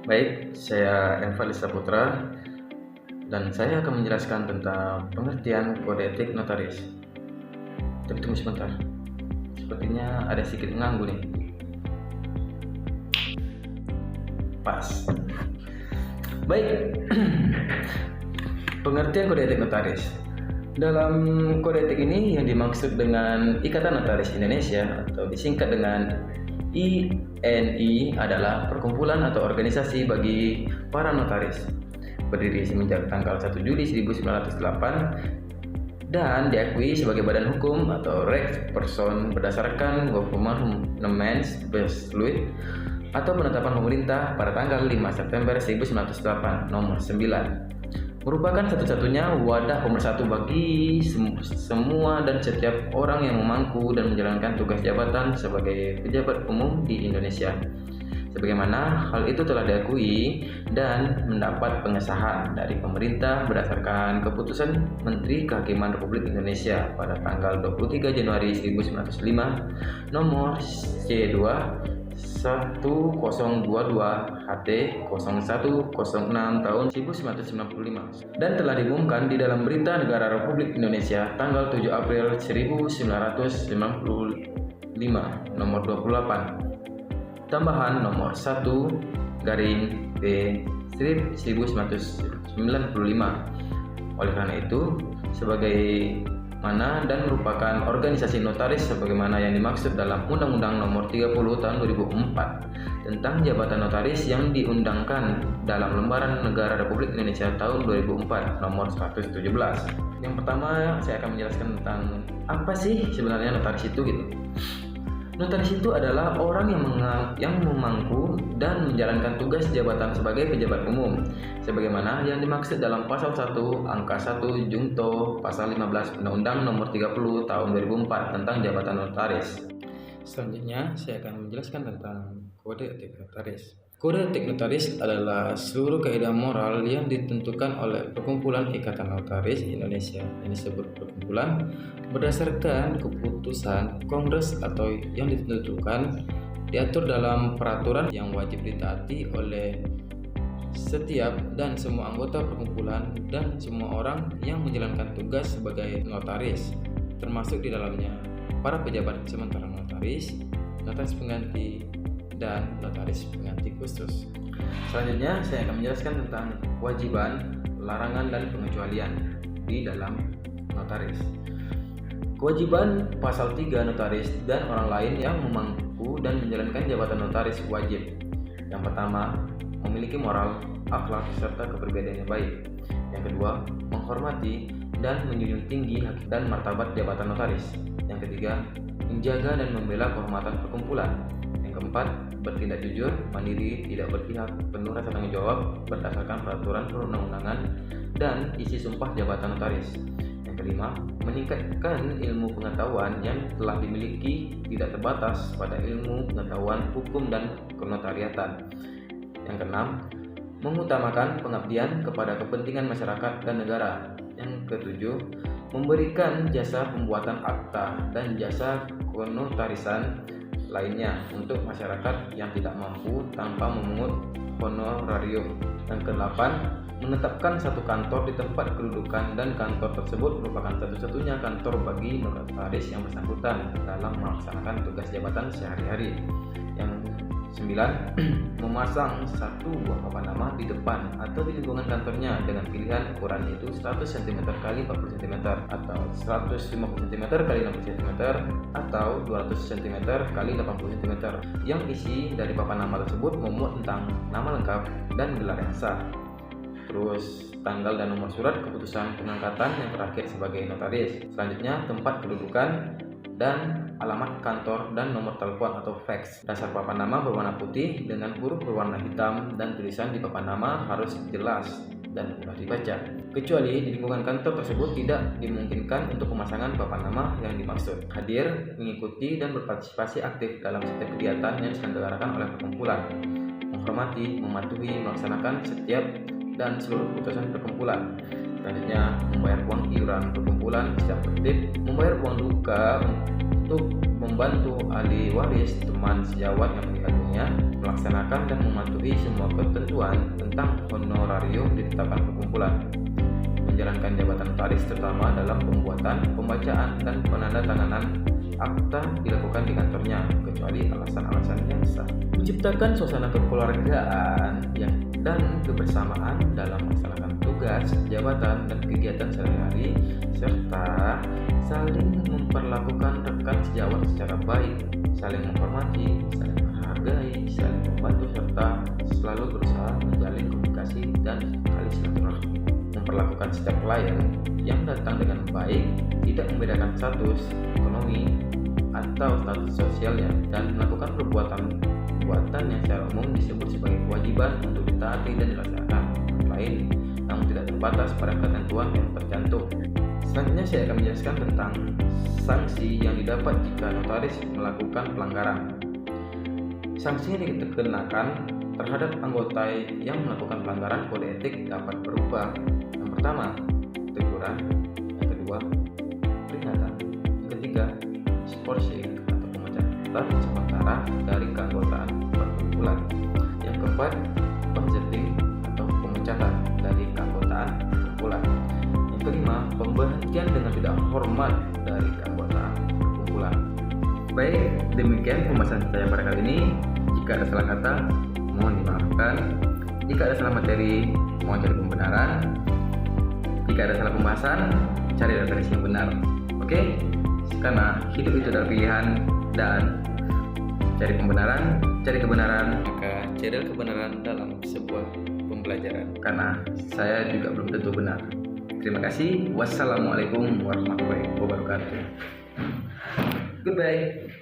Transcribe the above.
Baik, saya Enval Saputra dan saya akan menjelaskan tentang pengertian kode etik notaris. Tapi tunggu sebentar, sepertinya ada sedikit mengganggu nih. Pas. Baik, pengertian kode etik notaris. Dalam kode etik ini yang dimaksud dengan Ikatan Notaris Indonesia atau disingkat dengan INI adalah perkumpulan atau organisasi bagi para notaris. Berdiri semenjak tanggal 1 Juli 1908 dan diakui sebagai badan hukum atau recht person berdasarkan Gouvernements Besluit atau penetapan pemerintah pada tanggal 5 September 1908 nomor 9. Merupakan satu-satunya wadah pemersatu bagi semua dan setiap orang yang memangku dan menjalankan tugas jabatan sebagai pejabat umum di Indonesia. Sebagaimana hal itu telah diakui dan mendapat pengesahan dari pemerintah berdasarkan keputusan Menteri Kehakiman Republik Indonesia pada tanggal 23 Januari 1905 nomor C2 1022 HT 0106 tahun 1995 dan telah diumumkan di dalam Berita Negara Republik Indonesia tanggal 7 April 1995 nomor 28 tambahan nomor 1 garing B strip 1995. Oleh karena itu, sebagai mana dan merupakan organisasi notaris sebagaimana yang dimaksud dalam Undang-Undang Nomor 30 Tahun 2004 tentang jabatan notaris yang diundangkan dalam Lembaran Negara Republik Indonesia tahun 2004 Nomor 117. Yang pertama, saya akan menjelaskan tentang apa sih sebenarnya notaris itu gitu. Notaris itu adalah orang yang memangku dan menjalankan tugas jabatan sebagai pejabat umum sebagaimana yang dimaksud dalam pasal 1 angka 1 Junto pasal 15 Undang-Undang Nomor 30 tahun 2004 tentang jabatan notaris. Selanjutnya, saya akan menjelaskan tentang kode etik notaris. Kode etik notaris adalah seluruh kaidah moral yang ditentukan oleh Perkumpulan Ikatan Notaris Indonesia yang disebut perkumpulan berdasarkan keputusan Kongres atau yang ditentukan diatur dalam peraturan yang wajib ditaati oleh setiap dan semua anggota perkumpulan dan semua orang yang menjalankan tugas sebagai notaris, termasuk di dalamnya para pejabat sementara notaris, notaris pengganti, dan notaris pengganti khusus. Selanjutnya, saya akan menjelaskan tentang kewajiban, larangan, dan pengecualian di dalam notaris. Kewajiban pasal 3 notaris dan orang lain yang memangku dan menjalankan jabatan notaris wajib. Yang pertama, memiliki moral, akhlak, serta kepribadian yang baik. Yang kedua, menghormati dan menjunjung tinggi hak dan martabat jabatan notaris. Yang ketiga, menjaga dan membela kehormatan perkumpulan. Yang keempat, bertindak jujur, mandiri, tidak berpihak, penuh rasa tanggung jawab berdasarkan peraturan perundang-undangan dan isi sumpah jabatan notaris. Yang kelima, meningkatkan ilmu pengetahuan yang telah dimiliki tidak terbatas pada ilmu pengetahuan hukum dan kenotariatan. Yang keenam, mengutamakan pengabdian kepada kepentingan masyarakat dan negara. Yang ketujuh, memberikan jasa pembuatan akta dan jasa konotarisan lainnya untuk masyarakat yang tidak mampu tanpa memungut honorarium. Yang kedelapan, menetapkan satu kantor di tempat kedudukan dan kantor tersebut merupakan satu-satunya kantor bagi notaris yang bersangkutan dalam melaksanakan tugas jabatan sehari-hari. Yang 9. Memasang satu buah papan nama di depan atau di lingkungan kantornya dengan pilihan ukuran yaitu 100 cm x 40 cm atau 150 cm x 60 cm atau 200 cm x 80 cm yang isi dari papan nama tersebut memuat tentang nama lengkap dan gelar yang sah. Terus tanggal dan nomor surat keputusan pengangkatan yang terakhir sebagai notaris. Selanjutnya tempat kedudukan dan alamat kantor dan nomor telepon atau fax. Dasar papan nama berwarna putih dengan huruf berwarna hitam dan tulisan di papan nama harus jelas dan mudah dibaca. Kecuali di lingkungan kantor tersebut tidak dimungkinkan untuk pemasangan papan nama yang dimaksud. Hadir, mengikuti dan berpartisipasi aktif dalam setiap kegiatan yang diselenggarakan oleh perkumpulan. Menghormati, mematuhi, melaksanakan setiap dan seluruh keputusan perkumpulan. Selanjutnya, membayar uang iuran perkumpulan secara tertib, membayar uang duka untuk membantu ahli waris teman sejawat yang meninggal dunia melaksanakan dan mematuhi semua ketentuan tentang honorarium ditetapkan perkumpulan, menjalankan jabatan notaris terutama dalam pembuatan, pembacaan, dan penandatanganan akta dilakukan di kantornya kecuali alasan-alasan yang sah, menciptakan suasana kekeluargaan dan kebersamaan dalam melaksanakan tugas, jabatan, dan kegiatan sehari-hari, serta saling memperlakukan rekan sejawat secara baik, saling menghormati, saling menghargai, saling membantu, serta selalu berusaha menjalin komunikasi dan tali silaturahmi, memperlakukan setiap klien yang datang dengan baik, tidak membedakan status ekonomi atau status sosialnya, dan melakukan perbuatan yang secara umum disebut sebagai kewajiban untuk ditaati dan dilaksanakan lain, namun tidak terbatas pada ketentuan yang tercantum. Selanjutnya saya akan menjelaskan tentang sanksi yang didapat jika notaris melakukan pelanggaran. Sanksi yang dikenakan terhadap anggota yang melakukan pelanggaran kode etik dapat berupa: yang pertama, teguran; yang kedua, peringatan; yang ketiga, disporsing atau pemecatan sementara dari keanggotaan perkumpulan; yang keempat, penjeting atau pemecatan dari keanggotaan perkumpulan; yang kelima, pemberhentian dengan tidak hormat dari keanggotaan perkumpulan. Baik, demikian pembahasan saya pada kali ini. Jika ada salah kata, mohon dimaafkan. Jika ada salah materi, mohon cari pembenaran. Jika ada salah pembahasan, cari referensi yang benar. Oke? Karena hidup itu adalah pilihan, dan cari kebenaran, maka cari kebenaran dalam sebuah pembelajaran. Karena saya juga belum tentu benar. Terima kasih. Wassalamualaikum warahmatullahi wabarakatuh. Goodbye.